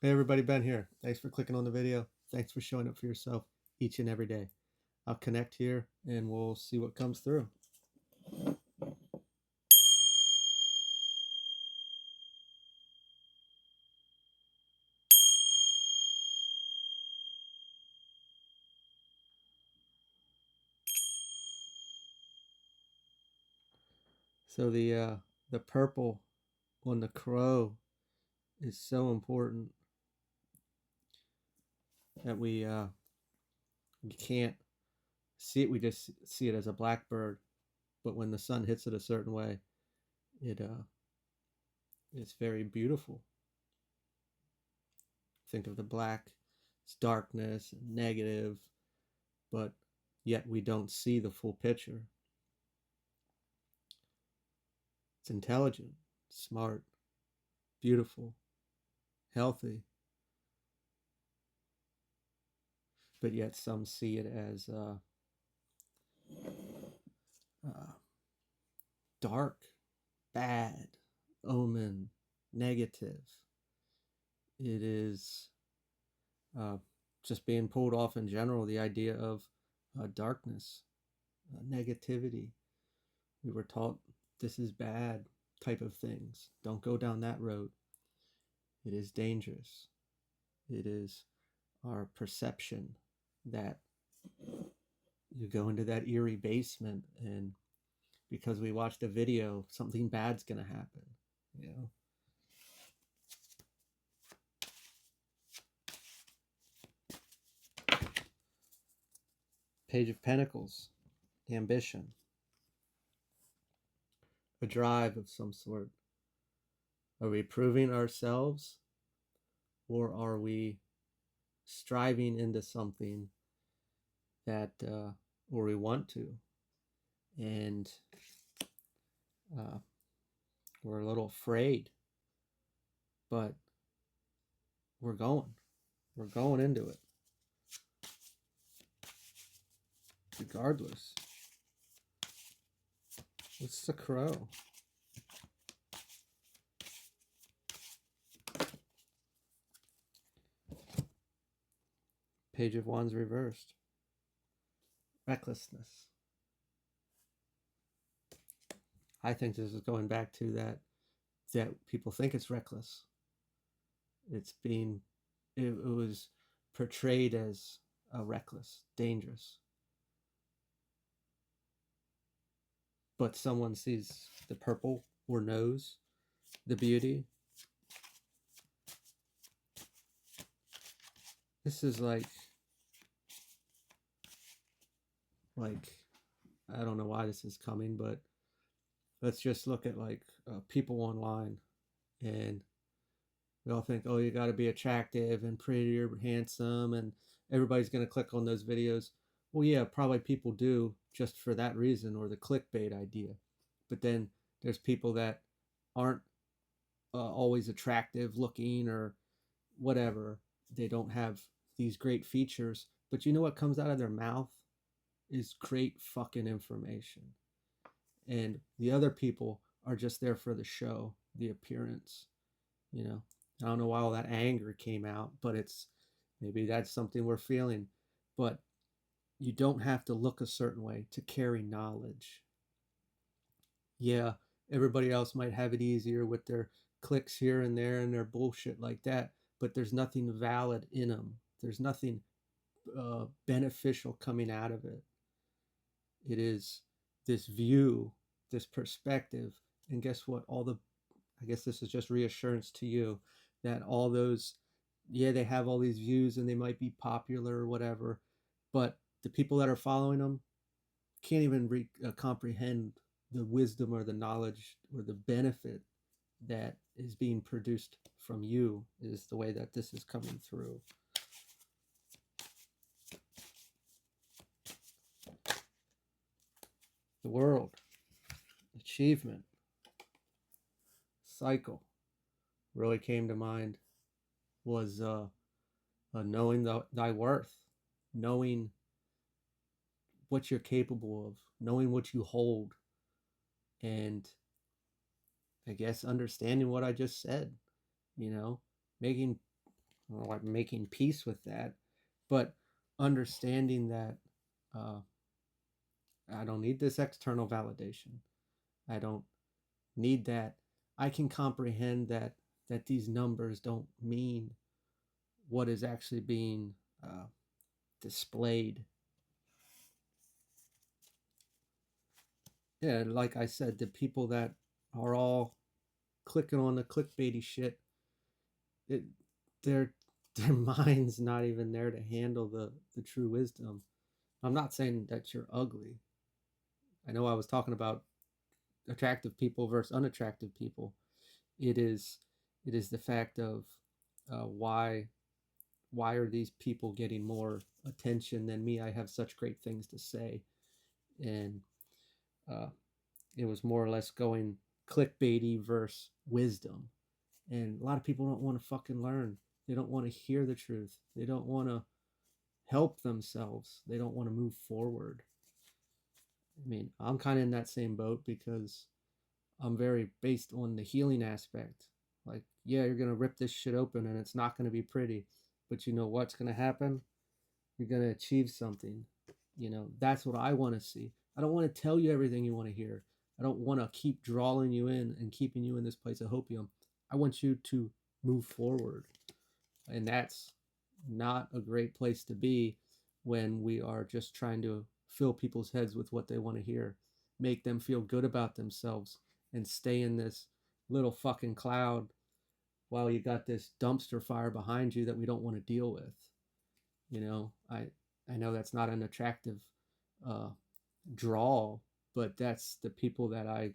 Hey everybody, Ben here. Thanks for clicking on the video. Thanks for showing up for yourself each and every day. I'll connect here and we'll see what comes through. So the purple on the crow is so important that we can't see it. We just see it as a blackbird, but when the sun hits it a certain way, it's very beautiful. Think of the black, it's darkness, negative, but yet we don't see the full picture. It's intelligent, smart, beautiful, healthy, but yet some see it as uh, dark, bad, omen, negative. It is uh, just being pulled off in general, the idea of darkness, negativity. We were taught this is bad type of things. Don't go down that road. It is dangerous. It is our perception that you go into that eerie basement and because we watched a video, something bad's gonna happen, you know. Page of Pentacles, ambition, a drive of some sort. Are we proving ourselves or are we striving into something that or we want to and uh, we're a little afraid, but we're going into it regardless. What's the crow? Page of Wands reversed, recklessness. I think this is going back to that people think it's reckless. It was portrayed as reckless, dangerous. But someone sees the purple or knows the beauty. This is like I don't know why this is coming, but let's just look at people online, and we all think, oh, you got to be attractive and pretty or handsome, and everybody's going to click on those videos. Well, yeah, probably people do just for that reason or the clickbait idea. But then there's people that aren't always attractive looking or whatever. They don't have these great features, but you know what comes out of their mouth is great fucking information. And the other people are just there for the show, the appearance, you know. I don't know why all that anger came out, but maybe that's something we're feeling. But you don't have to look a certain way to carry knowledge. Yeah, everybody else might have it easier with their clicks here and there and their bullshit like that, but there's nothing valid in them. There's nothing beneficial coming out of it. It is this view, this perspective, and guess what? I guess this is just reassurance to you that all those, yeah, they have all these views and they might be popular or whatever, but the people that are following them can't even comprehend the wisdom or the knowledge or the benefit that is being produced from you, is the way that this is coming through. The world, achievement, cycle really came to mind was knowing thy worth, knowing what you're capable of, knowing what you hold, and I guess understanding what I just said, you know, making like making peace with that, but understanding that uh, I don't need this external validation. I don't need that. I can comprehend that these numbers don't mean what is actually being displayed. Yeah, like I said, the people that are all clicking on the clickbaity shit, it their their mind's not even there to handle the true wisdom. I'm not saying that you're ugly. I know I was talking about attractive people versus unattractive people. It is the fact of why are these people getting more attention than me? I have such great things to say, and uh, it was more or less going clickbaity versus wisdom. And a lot of people don't want to fucking learn. They don't want to hear the truth. They don't want to help themselves. They don't want to move forward. I mean, I'm kind of in that same boat because I'm very based on the healing aspect. Like, yeah, you're going to rip this shit open and it's not going to be pretty. But you know what's going to happen? You're going to achieve something. You know, that's what I want to see. I don't want to tell you everything you want to hear. I don't want to keep drawing you in and keeping you in this place of hopium. I want you to move forward. And that's not a great place to be when we are just trying to fill people's heads with what they want to hear, make them feel good about themselves, and stay in this little fucking cloud while you got this dumpster fire behind you that we don't want to deal with. You know, I know that's not an attractive uh, draw, but that's the people that I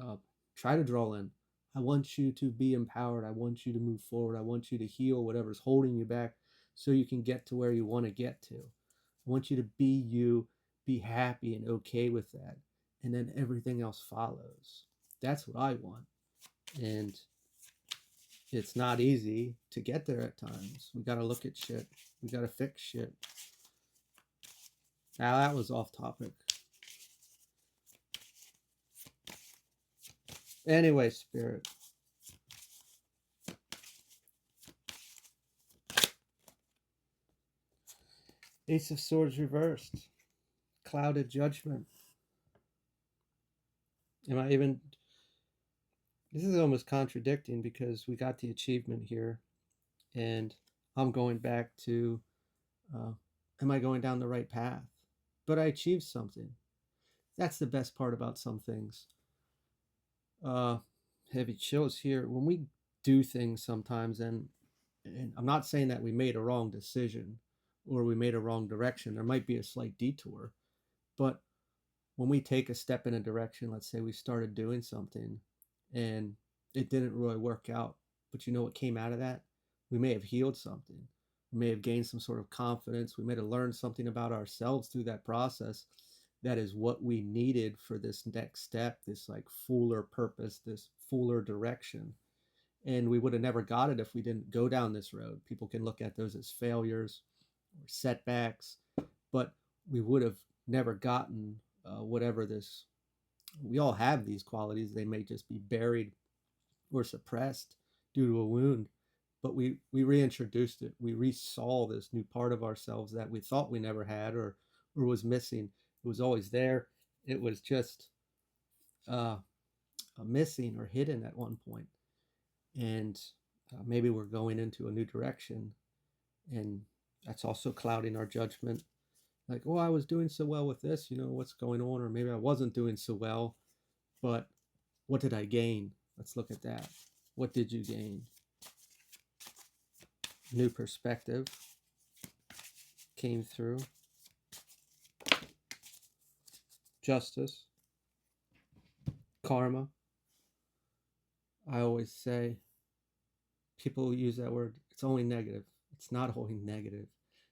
uh, try to draw in. I want you to be empowered. I want you to move forward. I want you to heal whatever's holding you back so you can get to where you want to get to. I want you to be you, be happy and okay with that. And then everything else follows. That's what I want. And it's not easy to get there at times. We got to look at shit. We got to fix shit. Now that was off topic. Anyway, Spirit. Ace of Swords reversed. Clouded judgment. Am I even. This is almost contradicting because we got the achievement here, and I'm going back to am I going down the right path? But I achieved something. That's the best part about some things. Uh, Heavy chills here. When we do things sometimes, and I'm not saying that we made a wrong decision or we made a wrong direction, there might be a slight detour, but when we take a step in a direction, let's say we started doing something and it didn't really work out, but you know what came out of that? We may have healed something. We may have gained some sort of confidence. We may have learned something about ourselves through that process. That is what we needed for this next step, this like fuller purpose, this fuller direction. And we would have never got it if we didn't go down this road. People can look at those as failures or setbacks, but we would have never gotten whatever this. We all have these qualities. They may just be buried or suppressed due to a wound, but we reintroduced it. We resaw this new part of ourselves that we thought we never had or was missing. It was always there. It was just uh, missing or hidden at one point. And maybe we're going into a new direction, and that's also clouding our judgment. Like, oh, I was doing so well with this, you know, what's going on? Or maybe I wasn't doing so well, but what did I gain? Let's look at that. What did you gain? New perspective came through. Justice, karma. I always say, people use that word, it's only negative. It's not only negative.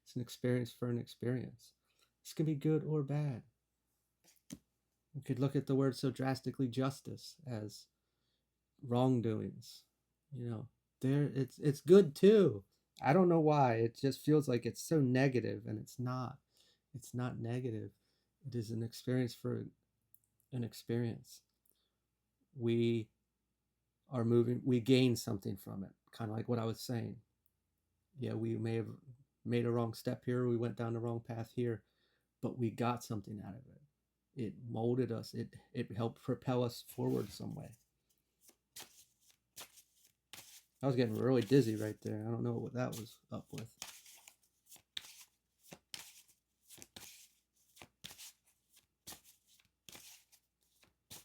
It's an experience for an experience. This can be good or bad. You could look at the word so drastically, justice, as wrongdoings. You know, there it's good too. I don't know why. It just feels like it's so negative, and it's not. It's not negative. It is an experience for an experience. We are moving. We gain something from it. Kind of like what I was saying. Yeah, we may have made a wrong step here. We went down the wrong path here, but we got something out of it. It molded us. It helped propel us forward some way. I was getting really dizzy right there. I don't know what that was up with.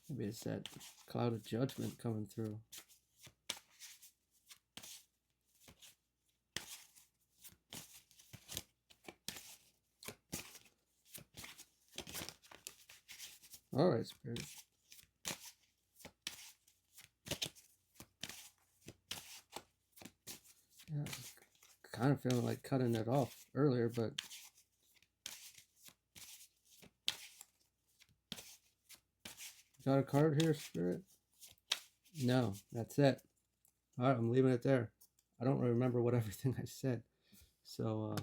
Maybe it's that cloud of judgment coming through. All right, Spirit. Yeah, I was kind of feeling like cutting it off earlier, but got a card here, Spirit? No, that's it. All right, I'm leaving it there. I don't remember what everything I said, so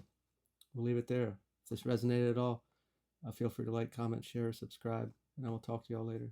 we'll leave it there. If this resonated at all, feel free to like, comment, share, subscribe, and I will talk to y'all later.